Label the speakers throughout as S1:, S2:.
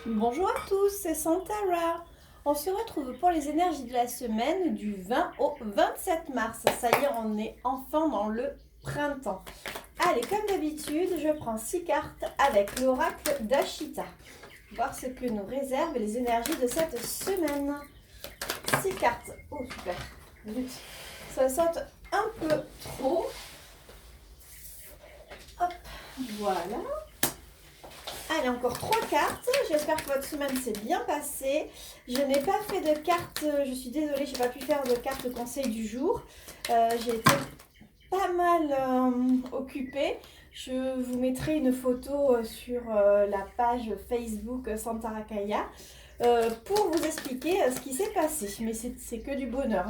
S1: Bonjour à tous, c'est Santara. On se retrouve pour les énergies de la semaine du 20 au 27 mars. Ça y est, on est enfin dans le printemps. Allez, comme d'habitude, je prends 6 cartes avec l'oracle d'Ashita. Voir ce que nous réservent les énergies de cette semaine. 6 cartes. Oh, super. Zut. Ça saute un peu trop. Hop, voilà. Allez, encore 3 cartes. J'espère que votre semaine s'est bien passée. Je n'ai pas fait de cartes, je suis désolée, je n'ai pas pu faire de carte conseil du jour. J'ai été pas mal occupée. Je vous mettrai une photo sur la page Facebook Santarakaya pour vous expliquer ce qui s'est passé. Mais c'est que du bonheur.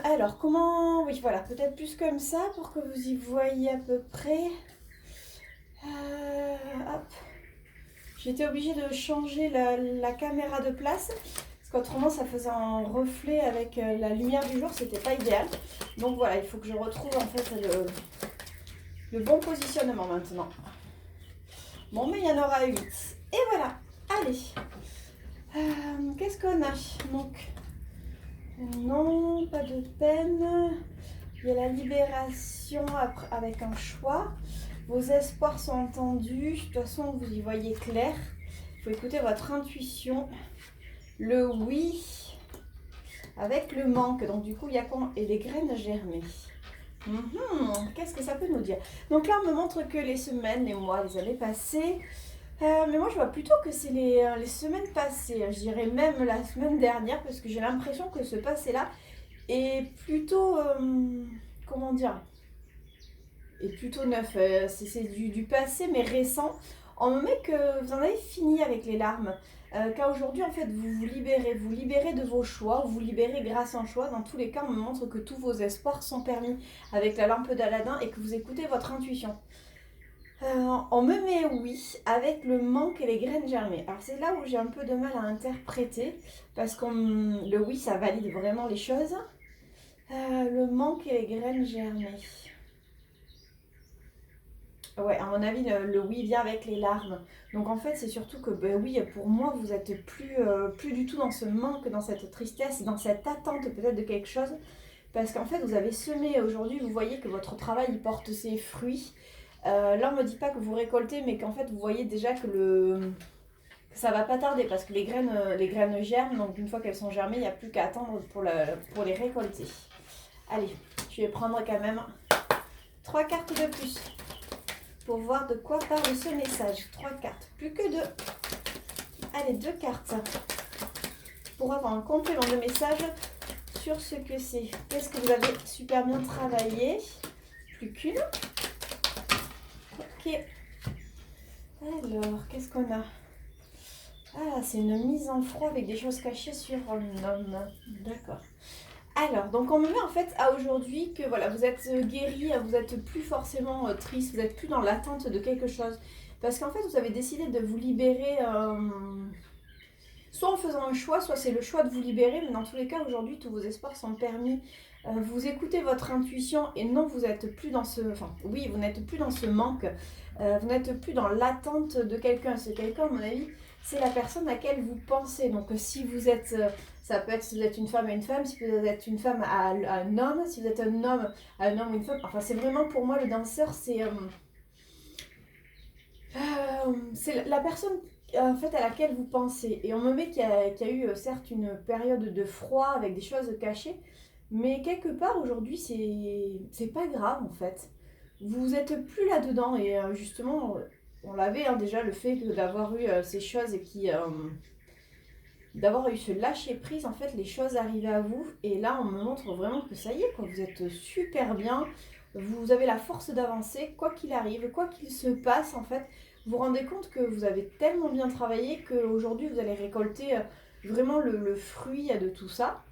S1: Alors, comment... Oui, voilà, peut-être plus comme ça pour que vous y voyez à peu près. Hop. J'étais obligée de changer la caméra de place parce qu'autrement ça faisait un reflet avec la lumière du jour, c'était pas idéal. Donc voilà, il faut que je retrouve en fait le bon positionnement maintenant. Bon, mais il y en aura 8. Et voilà, allez. Qu'est-ce qu'on a? Donc, non, pas de peine. Il y a la libération avec un choix. Vos espoirs sont entendus. De toute façon, vous y voyez clair. Il faut écouter votre intuition. Le oui avec le manque. Donc, du coup, il y a quoi? Et les graines germées. Qu'est-ce que ça peut nous dire? Donc là, on me montre que les semaines, les mois, les années passées. Mais moi, je vois plutôt que c'est les semaines passées. Je dirais même la semaine dernière, parce que j'ai l'impression que ce passé-là est plutôt... comment dire? Est plutôt neuf. C'est du passé, mais récent. On me met que vous en avez fini avec les larmes. Car aujourd'hui, en fait, vous vous libérez de vos choix, vous libérez grâce à un choix. Dans tous les cas, on me montre que tous vos espoirs sont permis avec la lampe d'Aladin et que vous écoutez votre intuition. On me met oui avec le manque et les graines germées. Alors c'est là où j'ai un peu de mal à interpréter parce que le oui ça valide vraiment les choses. Le manque et les graines germées. Ouais, à mon avis, le oui vient avec les larmes. Donc en fait, c'est surtout que, ben oui, pour moi, vous êtes plus du tout dans ce manque, dans cette tristesse, dans cette attente peut-être de quelque chose. Parce qu'en fait, vous avez semé aujourd'hui, vous voyez que votre travail il porte ses fruits. Là, on ne me dit pas que vous récoltez, mais qu'en fait, vous voyez déjà que ça va pas tarder parce que les graines germent. Donc une fois qu'elles sont germées, il n'y a plus qu'à attendre pour les récolter. Allez, je vais prendre quand même 3 cartes de plus pour voir de quoi parle ce message. 3 cartes, plus que 2. Allez, 2 cartes pour avoir un complément de message sur ce que c'est. Qu'est-ce que vous avez super bien travaillé? Plus qu'une. Ok. Alors, qu'est-ce qu'on a? Ah, c'est une mise en froid avec des choses cachées sur un homme. D'accord. Alors, donc on me met en fait à aujourd'hui que voilà, vous êtes guéri, vous n'êtes plus forcément triste, vous n'êtes plus dans l'attente de quelque chose. Parce qu'en fait, vous avez décidé de vous libérer, soit en faisant un choix, soit c'est le choix de vous libérer, mais dans tous les cas, aujourd'hui, tous vos espoirs sont permis. Vous écoutez votre intuition et non, vous n'êtes plus dans ce... Enfin, oui, vous n'êtes plus dans ce manque, vous n'êtes plus dans l'attente de quelqu'un. C'est quelqu'un, à mon avis, c'est la personne à laquelle vous pensez. Donc, si vous êtes... ça peut être si vous êtes une femme à une femme, si vous êtes une femme à un homme, si vous êtes un homme à un homme ou une femme. Enfin, c'est vraiment pour moi le danseur, c'est la personne en fait à laquelle vous pensez. Et on me met qu'il y a eu certes une période de froid avec des choses cachées, mais quelque part aujourd'hui c'est pas grave en fait. Vous êtes plus là-dedans et justement on l'avait déjà le fait d'avoir eu ces choses qui d'avoir eu ce lâcher prise, en fait, les choses arrivent à vous. Et là, on me montre vraiment que ça y est, quoi, vous êtes super bien. Vous avez la force d'avancer, quoi qu'il arrive, quoi qu'il se passe, en fait. Vous vous rendez compte que vous avez tellement bien travaillé qu'aujourd'hui, vous allez récolter vraiment le fruit de tout ça.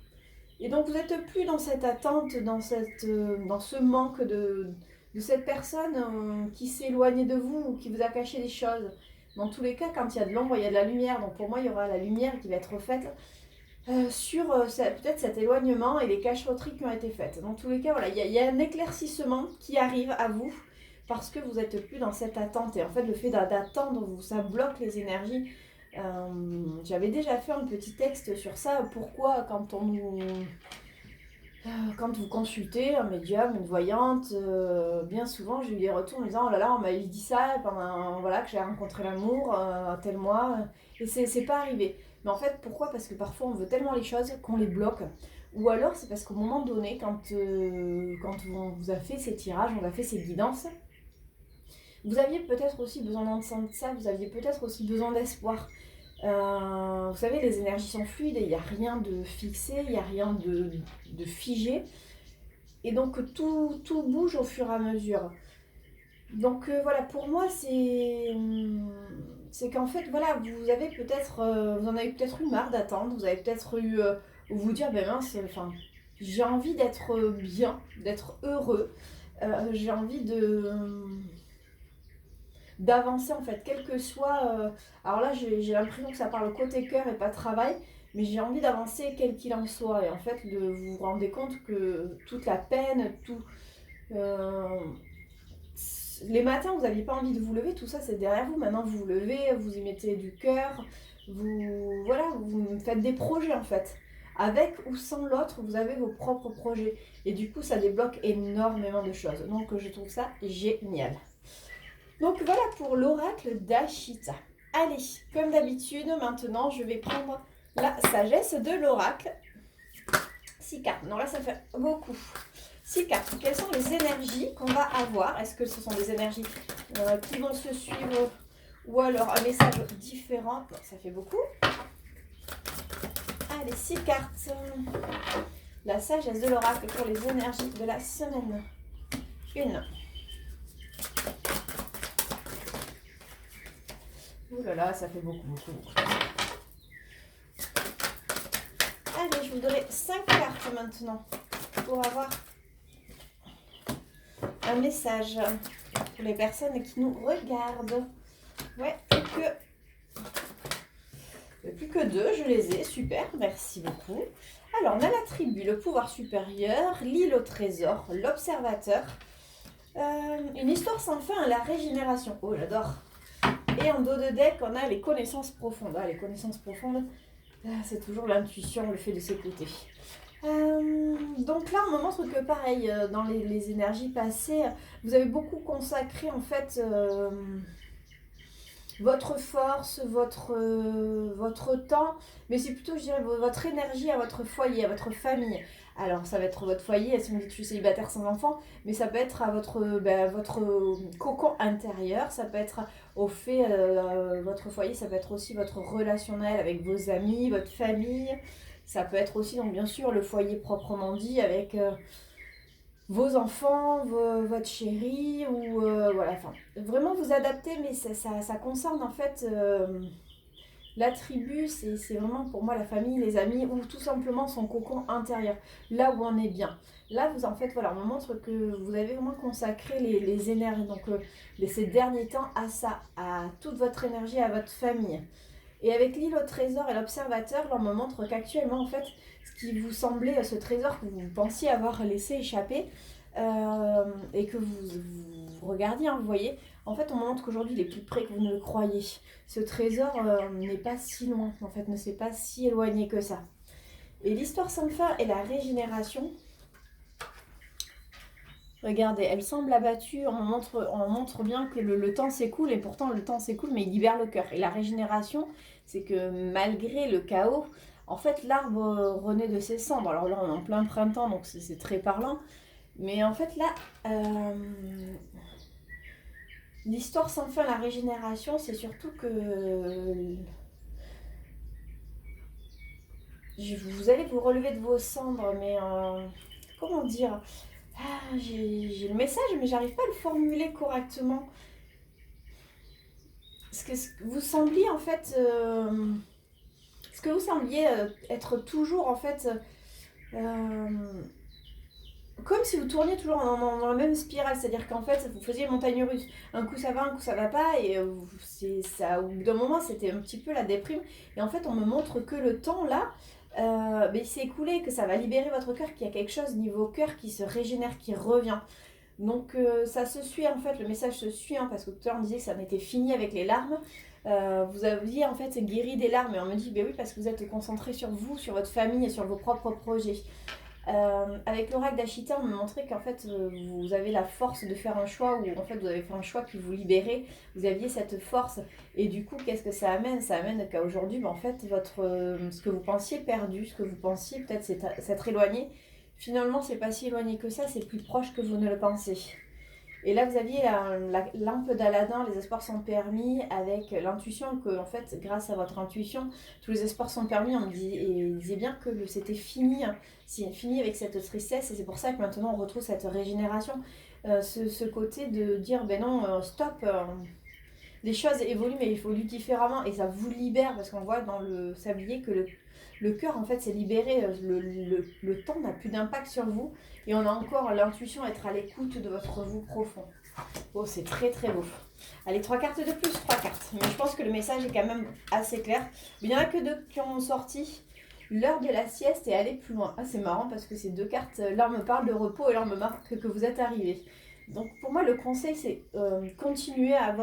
S1: Et donc, vous n'êtes plus dans cette attente, dans ce manque de cette personne qui s'éloigne de vous ou qui vous a caché des choses. Dans tous les cas, quand il y a de l'ombre, il y a de la lumière. Donc pour moi, il y aura la lumière qui va être faite sur peut-être cet éloignement et les cachotteries qui ont été faites. Dans tous les cas, voilà, il y a un éclaircissement qui arrive à vous parce que vous n'êtes plus dans cette attente. Et en fait, le fait d'attendre, ça bloque les énergies. J'avais déjà fait un petit texte sur ça. Pourquoi quand vous consultez un médium, une voyante, bien souvent j'ai eu des retours en me disant oh là là, on m'a dit ça pendant voilà, que j'ai rencontré l'amour à tel mois, et c'est pas arrivé. Mais en fait, pourquoi? Parce que parfois on veut tellement les choses qu'on les bloque. Ou alors c'est parce qu'au moment donné, quand on vous a fait ces tirages, on a fait ces guidances, vous aviez peut-être aussi besoin d'entendre ça, vous aviez peut-être aussi besoin d'espoir. Vous savez, les énergies sont fluides, il n'y a rien de fixé, il n'y a rien de figé. Et donc tout bouge au fur et à mesure. Donc voilà, pour moi, c'est qu'en fait, voilà, vous en avez peut-être eu marre d'attendre, vous avez peut-être eu, vous dire, ben mince, enfin, j'ai envie d'être bien, d'être heureux, j'ai envie d'avancer en fait, quel que soit... alors là, j'ai l'impression que ça parle côté cœur et pas travail, mais j'ai envie d'avancer quel qu'il en soit. Et en fait, vous vous rendez compte que toute la peine, euh, les matins, vous n'aviez pas envie de vous lever, tout ça c'est derrière vous. Maintenant, vous vous levez, vous y mettez du cœur, vous faites des projets en fait. Avec ou sans l'autre, vous avez vos propres projets. Et du coup, ça débloque énormément de choses. Donc, je trouve ça génial. Donc voilà pour l'oracle d'Ashita. Allez, comme d'habitude, maintenant je vais prendre la sagesse de l'oracle. 6 cartes. Non, là ça fait beaucoup. 6 cartes. Quelles sont les énergies qu'on va avoir? Est-ce que ce sont des énergies qui vont se suivre ou alors un message différent? Non, ça fait beaucoup. Allez, 6 cartes. La sagesse de l'oracle pour les énergies de la semaine. 1. Ouh là là, ça fait beaucoup. Allez, je vous donnerai 5 cartes maintenant pour avoir un message pour les personnes qui nous regardent. Ouais, plus que 2, je les ai, super, merci beaucoup. Alors, on a la tribu, le pouvoir supérieur, l'île au trésor, l'observateur, une histoire sans fin, la régénération. Oh, j'adore. Et en dos de deck, on a les connaissances profondes. Ah, les connaissances profondes, c'est toujours l'intuition, le fait de s'écouter. Donc là, on me montre que pareil, dans les énergies passées, vous avez beaucoup consacré en fait votre force, votre temps, mais c'est plutôt, je dirais, votre énergie à votre foyer, à votre famille. Alors, ça va être votre foyer, si vous me dites que je suis célibataire sans enfant, mais ça peut être à votre cocon intérieur, ça peut être au fait, votre foyer, ça peut être aussi votre relationnel avec vos amis, votre famille, ça peut être aussi, donc bien sûr, le foyer proprement dit, avec vos enfants, votre chéri, ou voilà, enfin, vraiment vous adapter, mais ça concerne en fait... la tribu, c'est vraiment pour moi la famille, les amis, ou tout simplement son cocon intérieur, là où on est bien. Là, en fait, voilà, on me montre que vous avez vraiment consacré les énergies, donc ces derniers temps à ça, à toute votre énergie, à votre famille. Et avec l'île au trésor et l'observateur, là, on me montre qu'actuellement, en fait, ce qui vous semblait, ce trésor que vous pensiez avoir laissé échapper, et que vous regardiez, hein, vous voyez, en fait, on me montre qu'aujourd'hui, il est plus près que vous ne le croyez. Ce trésor n'est pas si loin, en fait, ne s'est pas si éloigné que ça. Et l'histoire sans fin et la régénération, regardez, elle semble abattue, on montre bien que le temps s'écoule, et pourtant le temps s'écoule, mais il libère le cœur. Et la régénération, c'est que malgré le chaos, en fait, l'arbre renaît de ses cendres. Alors là, on est en plein printemps, donc c'est très parlant. Mais en fait, là... l'histoire sans fin, la régénération, c'est surtout que vous allez vous relever de vos cendres, mais comment dire, j'ai le message, mais j'arrive pas à le formuler correctement. Ce que vous sembliez en fait, être toujours en fait, comme si vous tourniez toujours dans la même spirale, c'est-à-dire qu'en fait vous faisiez montagne russe, un coup ça va, un coup ça va pas, et ça, au bout d'un moment c'était un petit peu la déprime, et en fait on me montre que le temps là, il s'est écoulé, que ça va libérer votre cœur, qu'il y a quelque chose niveau cœur qui se régénère, qui revient. Donc ça se suit en fait, le message se suit, hein, parce que tout à l'heure on disait que ça en était fini avec les larmes. Vous aviez en fait guéri des larmes et on me dit, ben oui, parce que vous êtes concentré sur vous, sur votre famille et sur vos propres projets. Avec l'oracle d'Achita, on me montrait qu'en fait vous avez la force de faire un choix, ou en fait vous avez fait un choix qui vous libérait, vous aviez cette force, et du coup qu'est-ce que ça amène? Ça amène qu'à aujourd'hui, en fait ce que vous pensiez perdu, ce que vous pensiez peut-être s'être éloigné, finalement c'est pas si éloigné que ça, c'est plus proche que vous ne le pensez. Et là, vous aviez la lampe d'Aladin, les espoirs sont permis, avec l'intuition que, en fait, grâce à votre intuition, tous les espoirs sont permis. Il disait bien que c'était fini, hein. C'est fini avec cette tristesse, et c'est pour ça que maintenant on retrouve cette régénération. Ce côté de dire, ben non, stop, les choses évoluent, mais il évoluent différemment, et ça vous libère, parce qu'on voit dans le sablier que le cœur, en fait, s'est libéré, le temps n'a plus d'impact sur vous, et on a encore l'intuition d'être à l'écoute de votre vous profond. Oh, c'est très très beau. Allez, 3 cartes de plus, 3 cartes. Mais je pense que le message est quand même assez clair. Mais il n'y en a que 2 qui ont sorti. L'heure de la sieste et aller plus loin. Ah, c'est marrant parce que ces 2 cartes, l'un me parle de repos et l'un me marque que vous êtes arrivé. Donc pour moi, le conseil, c'est continuer à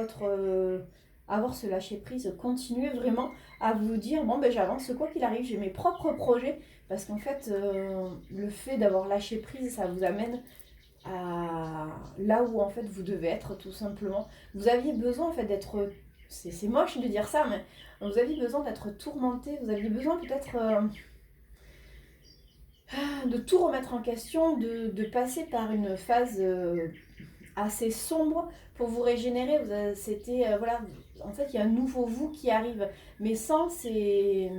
S1: avoir ce lâcher prise, continuer vraiment à vous dire, bon ben j'avance, quoi qu'il arrive, j'ai mes propres projets, parce qu'en fait, le fait d'avoir lâché prise, ça vous amène à là où en fait vous devez être, tout simplement. Vous aviez besoin en fait d'être, c'est moche de dire ça, mais vous aviez besoin d'être tourmenté, vous aviez besoin peut-être de tout remettre en question, de passer par une phase assez sombre pour vous régénérer. C'était voilà, en fait il y a un nouveau vous qui arrive, mais sans ces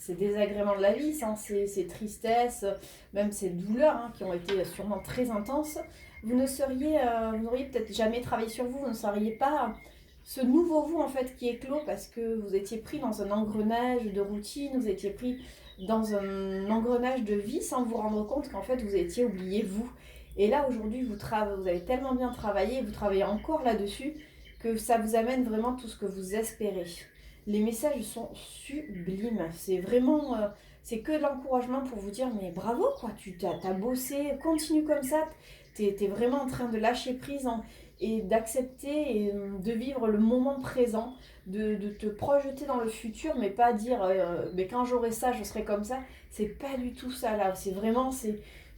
S1: désagréments de la vie, sans ces tristesses, même ces douleurs, hein, qui ont été sûrement très intenses. Vous n'auriez peut-être jamais travaillé sur vous, vous ne seriez pas ce nouveau vous en fait qui est clos, parce que vous étiez pris dans un engrenage de routine, vous étiez pris dans un engrenage de vie sans vous rendre compte qu'en fait vous étiez oublié vous. Et là aujourd'hui vous avez tellement bien travaillé, vous travaillez encore là-dessus, que ça vous amène vraiment tout ce que vous espérez. Les messages sont sublimes, c'est vraiment, c'est que de l'encouragement pour vous dire mais bravo quoi, tu t'as bossé, continue comme ça, t'es vraiment en train de lâcher prise, et d'accepter et de vivre le moment présent, de te projeter dans le futur, mais pas dire mais quand j'aurai ça je serai comme ça. C'est pas du tout ça là, c'est vraiment,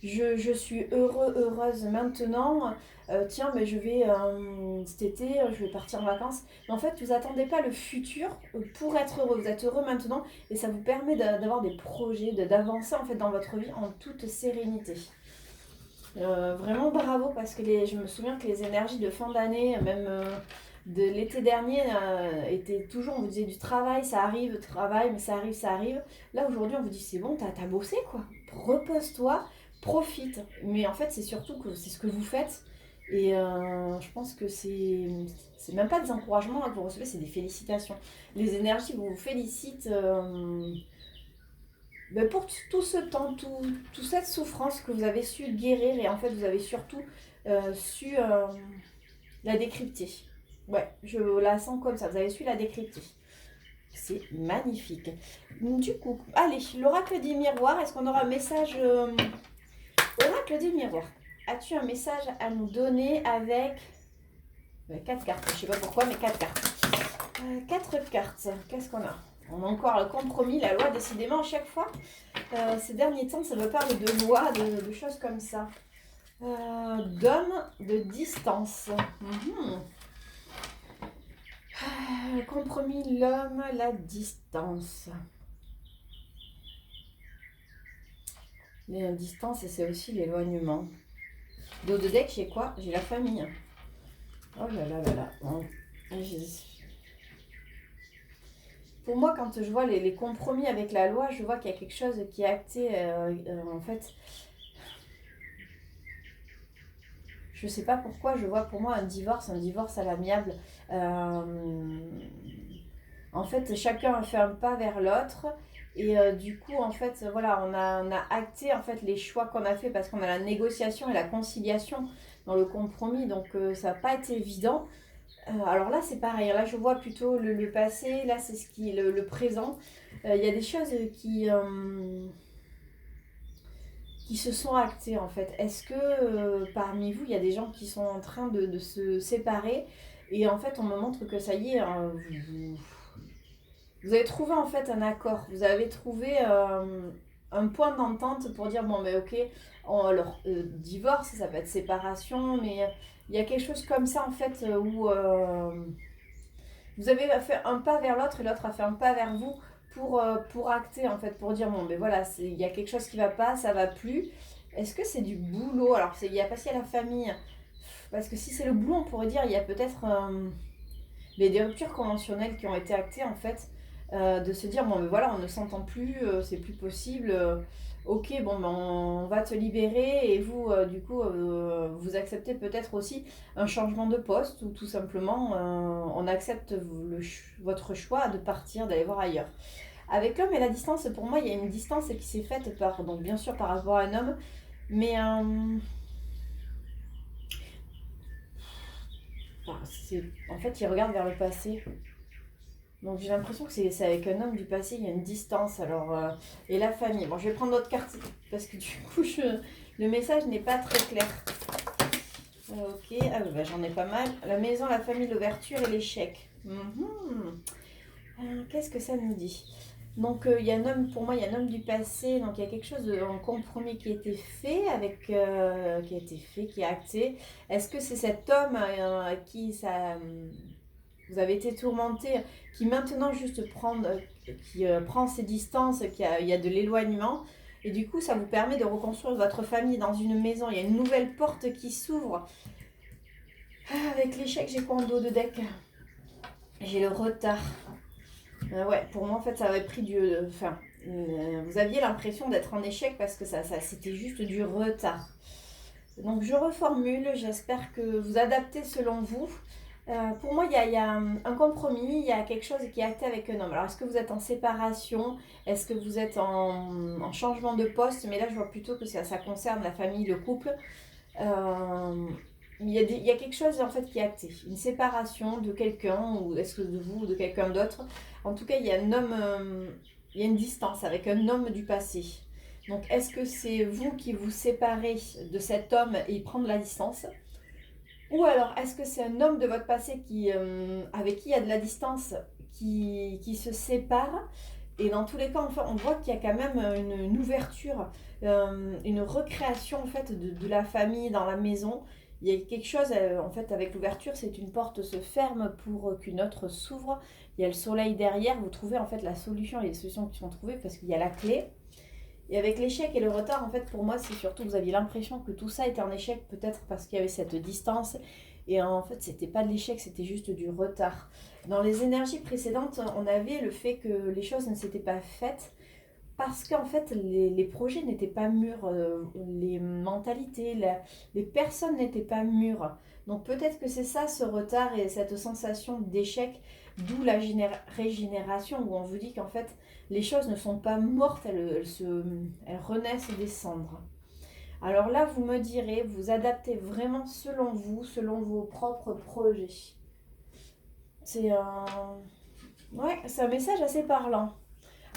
S1: je suis heureuse maintenant, tiens mais je vais cet été je vais partir en vacances. Mais en fait vous attendez pas le futur pour être heureux, vous êtes heureux maintenant, et ça vous permet d'avoir des projets, d'avancer en fait dans votre vie en toute sérénité. Vraiment bravo, parce que je me souviens que les énergies de fin d'année, même de l'été dernier, étaient toujours, on vous disait du travail, ça arrive, travail, mais ça arrive, ça arrive. Là aujourd'hui on vous dit c'est bon, t'as bossé quoi, repose-toi, profite. Mais en fait c'est surtout que c'est ce que vous faites, et je pense que c'est même pas des encouragements que vous recevez, c'est des félicitations. Les énergies vous félicitent. Ben pour tout ce temps, toute cette souffrance que vous avez su guérir, et en fait vous avez surtout su la décrypter. Ouais, je la sens comme ça, vous avez su la décrypter. C'est magnifique. Du coup, allez, l'oracle des miroirs, est-ce qu'on aura un message oracle des miroirs, as-tu un message à nous donner avec 4 cartes, je sais pas pourquoi, mais 4 cartes. 4 cartes, qu'est-ce qu'on a? On a encore le compromis, la loi, décidément, à chaque fois. Ces derniers temps, ça me parle de loi, de choses comme ça. D'homme, de distance. Le compromis, l'homme, la distance. La distance, et c'est aussi l'éloignement. Dos de deck, j'ai quoi? J'ai la famille. Oh là là là là. Bon. Pour moi, quand je vois les compromis avec la loi, je vois qu'il y a quelque chose qui est acté, en fait. Je sais pas pourquoi, je vois pour moi un divorce à l'amiable. En fait, chacun a fait un pas vers l'autre. Et du coup, en fait, voilà, on a acté en fait les choix qu'on a fait, parce qu'on a la négociation et la conciliation dans le compromis. Donc, ça n'a pas été évident. Alors là, c'est pareil. Là, je vois plutôt le passé. Là, c'est le présent. Il y a des choses qui qui se sont actés en fait. Est-ce que parmi vous, il y a des gens qui sont en train de se séparer et en fait on me montre que ça y est, hein, vous avez trouvé en fait un accord, vous avez trouvé un point d'entente pour dire bon mais ok, alors divorce, ça peut être séparation, mais il y a quelque chose comme ça en fait où vous avez fait un pas vers l'autre et l'autre a fait un pas vers vous pour acter en fait, pour dire bon ben voilà, il y a quelque chose qui va pas, ça va plus. Est-ce que c'est du boulot? Alors il y a pas si à la famille, parce que si c'est le boulot on pourrait dire il y a peut-être des ruptures conventionnelles qui ont été actées en fait, de se dire bon mais voilà on ne s'entend plus, c'est plus possible, ok bon ben on va te libérer et vous du coup vous acceptez peut-être aussi un changement de poste ou tout simplement on accepte votre choix de partir, d'aller voir ailleurs. Avec l'homme et la distance, pour moi il y a une distance qui s'est faite par, donc bien sûr par rapport à un homme, mais en fait il regarde vers le passé. Donc j'ai l'impression que c'est avec un homme du passé, il y a une distance. Alors, et la famille. Bon, je vais prendre notre carte parce que du coup, le message n'est pas très clair. Ok, ah, bah, j'en ai pas mal. La maison, la famille, l'ouverture et l'échec. Qu'est-ce que ça nous dit? Donc il y a un homme, pour moi, il y a un homme du passé. Donc il y a quelque chose, un compromis qui a été fait, qui a été fait, qui est acté. Est-ce que c'est cet homme à qui ça... vous avez été tourmenté, qui maintenant juste prend ses distances, il y a de l'éloignement, et du coup ça vous permet de reconstruire votre famille dans une maison, il y a une nouvelle porte qui s'ouvre. Avec l'échec, j'ai quoi en dos de deck? J'ai le retard. Ouais, pour moi en fait ça avait pris vous aviez l'impression d'être en échec parce que ça c'était juste du retard. Donc je reformule, j'espère que vous adaptez selon vous. Pour moi, il y a un compromis, il y a quelque chose qui est acté avec un homme. Alors, est-ce que vous êtes en séparation? Est-ce que vous êtes en changement de poste? Mais là, je vois plutôt que ça concerne la famille, le couple. Il y a quelque chose en fait qui est acté. Une séparation de quelqu'un, ou est-ce que de vous ou de quelqu'un d'autre. En tout cas, il y a il y a une distance avec un homme du passé. Donc, est-ce que c'est vous qui vous séparez de cet homme et prendre la distance? Ou alors, est-ce que c'est un homme de votre passé avec qui il y a de la distance, qui se sépare? Et dans tous les cas, enfin, on voit qu'il y a quand même une ouverture, une recréation en fait de la famille dans la maison. Il y a quelque chose, en fait, avec l'ouverture, c'est une porte se ferme pour qu'une autre s'ouvre. Il y a le soleil derrière, vous trouvez en fait la solution, les solutions qui sont trouvées parce qu'il y a la clé. Et avec l'échec et le retard, en fait, pour moi, c'est surtout, vous aviez l'impression que tout ça était un échec, peut-être parce qu'il y avait cette distance. Et en fait, c'était pas de l'échec, c'était juste du retard. Dans les énergies précédentes, on avait le fait que les choses ne s'étaient pas faites parce qu'en fait, les projets n'étaient pas mûrs, les mentalités, les personnes n'étaient pas mûres. Donc peut-être que c'est ça, ce retard et cette sensation d'échec, d'où la régénération, où on vous dit qu'en fait, les choses ne sont pas mortes, elles renaissent des cendres. Alors là, vous me direz, vous adaptez vraiment selon vous, selon vos propres projets. C'est c'est un message assez parlant.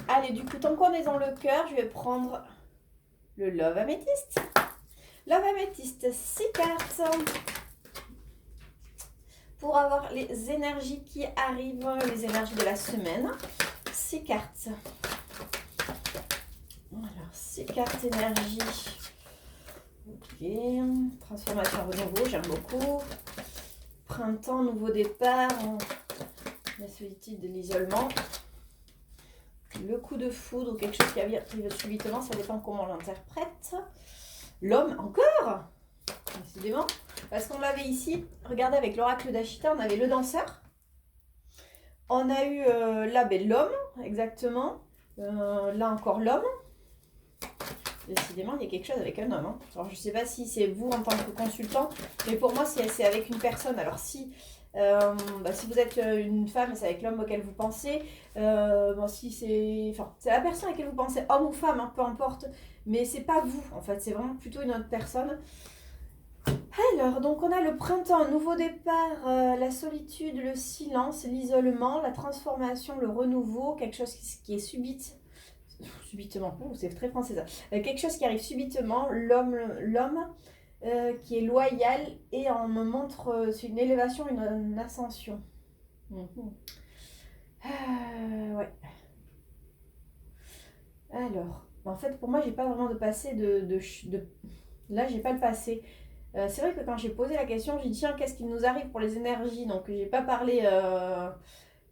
S1: Allez, du coup, tant qu'on est dans le cœur, je vais prendre le Love Améthyste. Love Améthyste, 6 cartes. Pour avoir les énergies qui arrivent, les énergies de la semaine. 6 cartes. Alors, 6 cartes énergie. Ok. Transformation renouveau, j'aime beaucoup. Printemps, nouveau départ. La solitude de l'isolement. Le coup de foudre ou quelque chose qui arrive subitement, ça dépend comment on l'interprète. L'homme, encore, décidément. Parce qu'on l'avait ici, regardez avec l'oracle d'Ashita, on avait le danseur. On a eu là l'homme, exactement. Là encore l'homme. Décidément, il y a quelque chose avec un homme. Hein. Alors, je ne sais pas si c'est vous en tant que consultant, mais pour moi, c'est avec une personne. Alors, si vous êtes une femme, c'est avec l'homme auquel vous pensez. Si c'est la personne à laquelle vous pensez, homme ou femme, hein, peu importe. Mais c'est pas vous, en fait. C'est vraiment plutôt une autre personne. Alors, donc on a le printemps, nouveau départ, la solitude, le silence, l'isolement, la transformation, le renouveau, quelque chose qui est subite. subitement, c'est très français ça. Quelque chose qui arrive subitement, l'homme qui est loyal et on me montre c'est une élévation, une ascension. Ouais. Alors, en fait, pour moi, j'ai pas vraiment de passé Là, j'ai pas le passé. C'est vrai que quand j'ai posé la question, j'ai dit tiens, qu'est-ce qui nous arrive pour les énergies? Donc, j'ai pas parlé.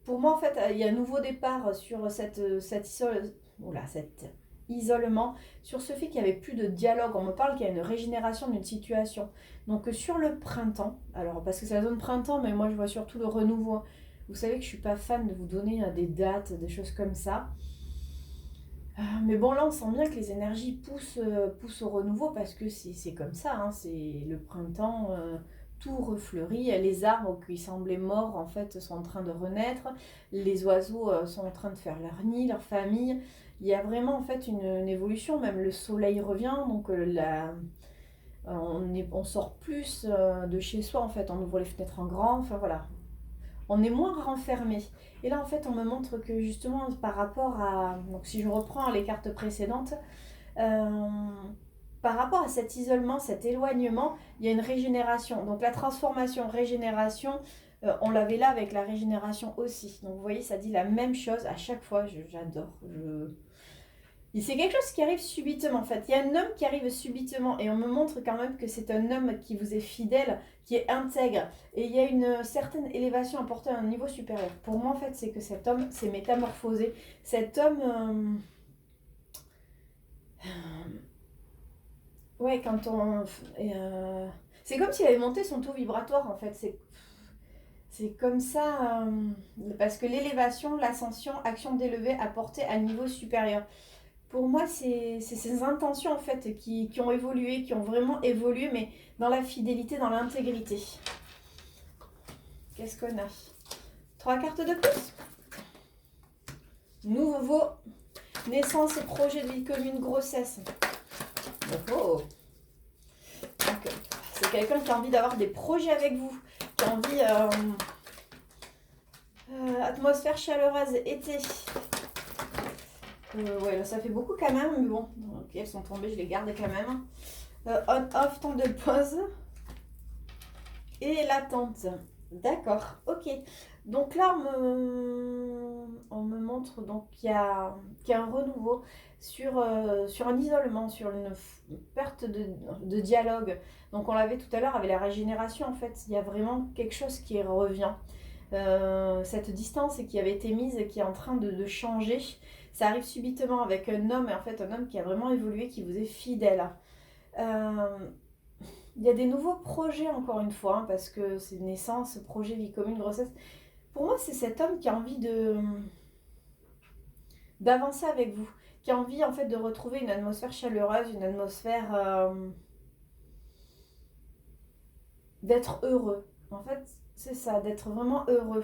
S1: Pour moi, en fait, il y a un nouveau départ sur cet isolement, sur ce fait qu'il n'y avait plus de dialogue. On me parle qu'il y a une régénération d'une situation. Donc, sur le printemps, alors parce que c'est la zone printemps, mais moi, je vois surtout le renouveau. Vous savez que je suis pas fan de vous donner des dates, des choses comme ça. Mais bon, là, on sent bien que les énergies poussent au renouveau parce que c'est comme ça, hein, c'est le printemps, tout refleurit. Les arbres qui semblaient morts, en fait, sont en train de renaître. Les oiseaux sont en train de faire leur nid, leur famille. Il y a vraiment, en fait, une évolution. Même le soleil revient, donc on sort plus de chez soi, en fait. On ouvre les fenêtres en grand, enfin voilà. On est moins renfermé. Et là, en fait, on me montre que justement, par rapport à... Donc, si je reprends les cartes précédentes, euh, par rapport à cet isolement, cet éloignement, il y a une régénération. Donc, la transformation, régénération, on l'avait là avec la régénération aussi. Donc, vous voyez, ça dit la même chose à chaque fois. J'adore. C'est quelque chose qui arrive subitement en fait. Il y a un homme qui arrive subitement et on me montre quand même que c'est un homme qui vous est fidèle, qui est intègre. Et il y a une certaine élévation apportée à un niveau supérieur. Pour moi en fait c'est que cet homme s'est métamorphosé. Cet homme... ouais quand on... c'est comme s'il avait monté son taux vibratoire en fait. C'est comme ça, parce que l'élévation, l'ascension, action d'élever apportée à un niveau supérieur. Pour moi, c'est ces intentions en fait qui ont évolué, qui ont vraiment évolué, mais dans la fidélité, dans l'intégrité. Qu'est-ce qu'on a? 3 cartes de plus. Nouveau, naissance et projet de vie commune, grossesse. Oh. Donc, c'est quelqu'un qui a envie d'avoir des projets avec vous, qui a envie... atmosphère chaleureuse, été. Ouais, là, ça fait beaucoup quand même, mais bon. Ok, elles sont tombées, je les garde quand même. On-off, temps de pause. Et l'attente. D'accord, ok. Donc là, on me montre donc qu'il y a un renouveau sur un isolement, sur une perte de dialogue. Donc on l'avait tout à l'heure avec la régénération, en fait. Il y a vraiment quelque chose qui revient. Cette distance qui avait été mise et qui est en train de changer. Ça arrive subitement avec un homme, et en fait un homme qui a vraiment évolué, qui vous est fidèle. Il y a des nouveaux projets encore une fois, hein, parce que c'est naissance, projet, vie commune, grossesse. Pour moi, c'est cet homme qui a envie d'avancer avec vous, qui a envie en fait de retrouver une atmosphère chaleureuse, une atmosphère d'être heureux. En fait, c'est ça, d'être vraiment heureux.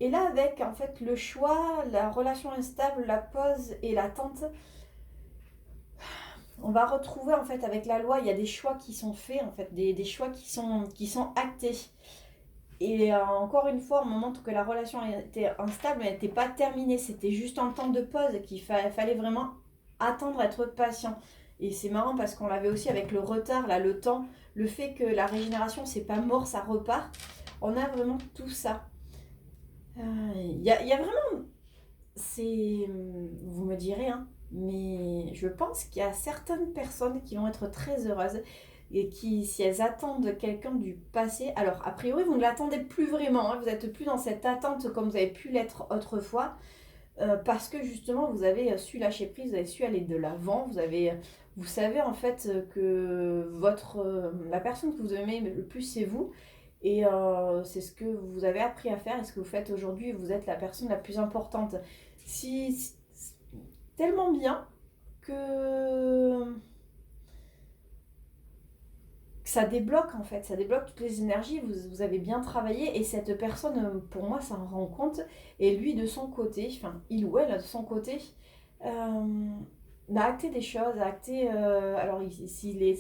S1: Et là, avec en fait le choix, la relation instable, la pause et l'attente, on va retrouver en fait avec la loi, il y a des choix qui sont faits, en fait, des choix qui sont actés. Et encore une fois, on me montre que la relation était instable, mais elle n'était pas terminée. C'était juste un temps de pause qu'il fallait vraiment attendre, être patient. Et c'est marrant parce qu'on l'avait aussi avec le retard, là, le temps, le fait que la régénération, c'est pas mort, ça repart. On a vraiment tout ça. Il y a vraiment... Vous me direz, hein, mais je pense qu'il y a certaines personnes qui vont être très heureuses et qui, si elles attendent quelqu'un du passé, alors a priori vous ne l'attendez plus vraiment, hein, vous n'êtes plus dans cette attente comme vous avez pu l'être autrefois, parce que justement vous avez su lâcher prise, vous avez su aller de l'avant, vous savez en fait que la personne que vous aimez le plus c'est vous, et c'est ce que vous avez appris à faire et ce que vous faites aujourd'hui, vous êtes la personne la plus importante. Tellement bien que ça débloque en fait, ça débloque toutes les énergies, vous avez bien travaillé et cette personne, pour moi, ça en rend compte. Et lui, de son côté, enfin, il ou elle, de son côté, a acté des choses, a acté... alors, si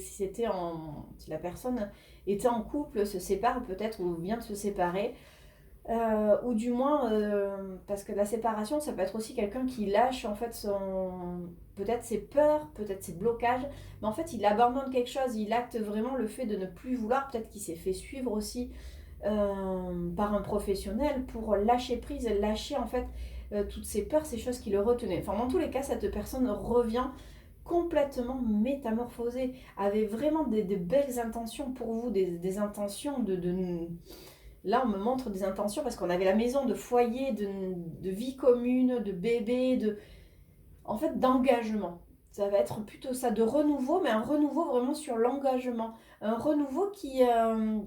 S1: la personne était en couple, se sépare peut-être ou vient de se séparer, ou du moins, parce que la séparation, ça peut être aussi quelqu'un qui lâche en fait peut-être ses peurs, peut-être ses blocages, mais en fait il abandonne quelque chose, il acte vraiment le fait de ne plus vouloir, peut-être qu'il s'est fait suivre aussi par un professionnel pour lâcher prise, lâcher en fait toutes ces peurs, ces choses qui le retenaient. Enfin, dans tous les cas, cette personne revient complètement métamorphosée, avait vraiment des belles intentions pour vous, des intentions Là, on me montre des intentions parce qu'on avait la maison de foyer, de vie commune, de bébé, en fait, d'engagement. Ça va être plutôt ça, de renouveau, mais un renouveau vraiment sur l'engagement. Un renouveau qui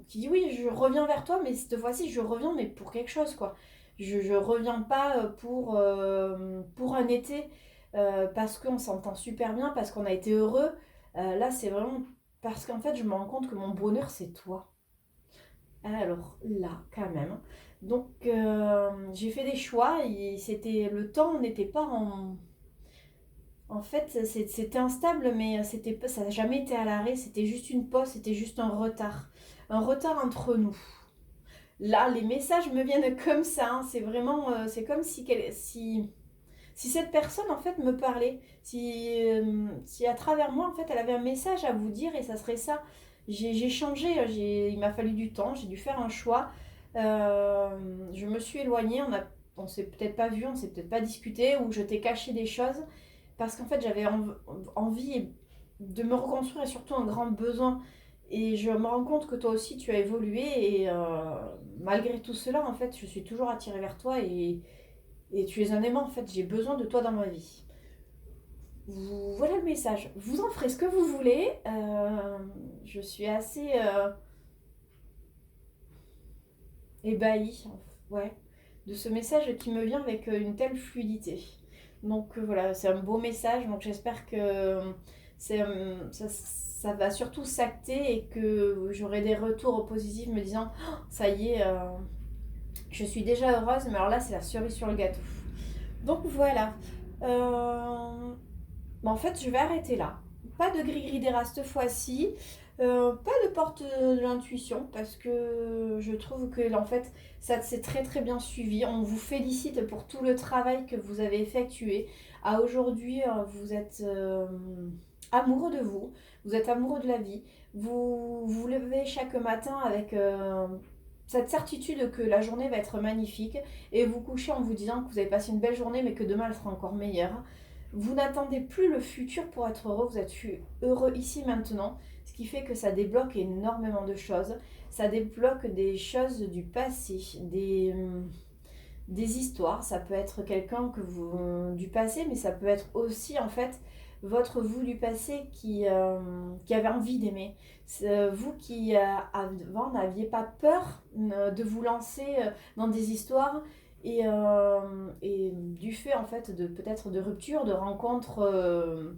S1: dit oui, je reviens vers toi, mais cette fois-ci, je reviens, mais pour quelque chose, quoi. Je reviens pas pour un été, parce qu'on s'entend super bien, parce qu'on a été heureux. Là, c'est vraiment parce qu'en fait, je me rends compte que mon bonheur, c'est toi. Alors là, quand même. Donc, j'ai fait des choix et c'était le temps n'était pas en. En fait, c'était instable, mais ça n'a jamais été à l'arrêt. C'était juste une pause, c'était juste un retard entre nous. Là, les messages me viennent comme ça, hein. C'est vraiment, c'est comme si cette personne en fait me parlait, si à travers moi en fait elle avait un message à vous dire et ça serait ça. J'ai changé, il m'a fallu du temps, j'ai dû faire un choix. Je me suis éloignée, on s'est peut-être pas vu, on s'est peut-être pas discuté ou je t'ai caché des choses parce qu'en fait j'avais envie de me reconstruire et surtout un grand besoin. Et je me rends compte que toi aussi tu as évolué et malgré tout cela en fait je suis toujours attirée vers toi et tu es un aimant, en fait, j'ai besoin de toi dans ma vie. Voilà le message. Vous en ferez ce que vous voulez. Je suis assez ébahie, ouais, de ce message qui me vient avec une telle fluidité. Donc voilà, c'est un beau message. Donc j'espère que ça va surtout s'acter et que j'aurai des retours positifs me disant oh, ça y est, je suis déjà heureuse, mais alors là, c'est la cerise sur le gâteau. Donc voilà. En fait, je vais arrêter là. Pas de gris-gris des rats cette fois-ci. Pas de porte de l'intuition parce que je trouve que en fait ça s'est très très bien suivi. On vous félicite pour tout le travail que vous avez effectué. À aujourd'hui, vous êtes amoureux de vous, vous êtes amoureux de la vie. Vous vous levez chaque matin avec cette certitude que la journée va être magnifique et vous couchez en vous disant que vous avez passé une belle journée mais que demain elle sera encore meilleure. Vous n'attendez plus le futur pour être heureux, vous êtes heureux ici maintenant, ce qui fait que ça débloque énormément de choses. Ça débloque des choses du passé, des histoires. Ça peut être quelqu'un que vous du passé, mais ça peut être aussi en fait votre vous du passé qui avait envie d'aimer. Vous qui avant n'aviez pas peur de vous lancer dans des histoires et du fait en fait de peut-être de ruptures, de rencontres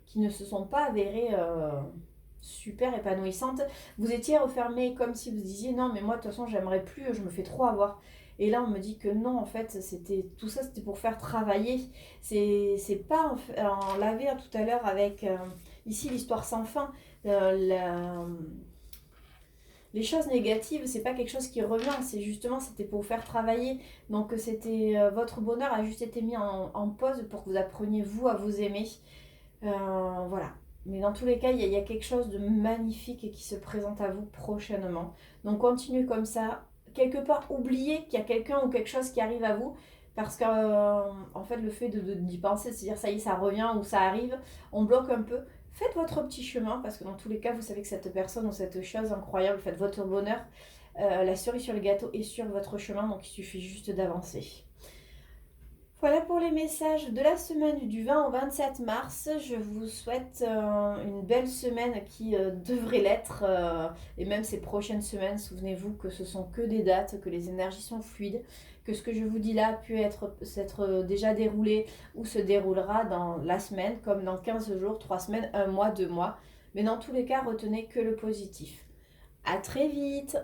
S1: qui ne se sont pas avérées super épanouissantes, vous étiez refermé comme si vous disiez non mais moi de toute façon j'aimerais plus, je me fais trop avoir. Et là on me dit que non en fait c'était tout ça c'était pour faire travailler. C'est pas on l'avait tout à l'heure avec ici l'histoire sans fin. Les choses négatives, c'est pas quelque chose qui revient, c'est justement c'était pour vous faire travailler. Donc c'était votre bonheur a juste été mis en pause pour que vous appreniez vous à vous aimer. Voilà. Mais dans tous les cas, il y a quelque chose de magnifique qui se présente à vous prochainement. Donc continuez comme ça. Quelque part, oubliez qu'il y a quelqu'un ou quelque chose qui arrive à vous. Parce que en fait, le fait d'y penser, de se dire ça y est, ça revient ou ça arrive, on bloque un peu. Faites votre petit chemin parce que dans tous les cas, vous savez que cette personne ou cette chose incroyable, faites votre bonheur. La cerise sur le gâteau est sur votre chemin, donc il suffit juste d'avancer. Voilà pour les messages de la semaine du 20 au 27 mars. Je vous souhaite une belle semaine qui devrait l'être. Et même ces prochaines semaines, souvenez-vous que ce sont que des dates, que les énergies sont fluides, que ce que je vous dis là peut s'être déjà déroulé ou se déroulera dans la semaine, comme dans 15 jours, 3 semaines, 1 mois, 2 mois. Mais dans tous les cas, retenez que le positif. À très vite!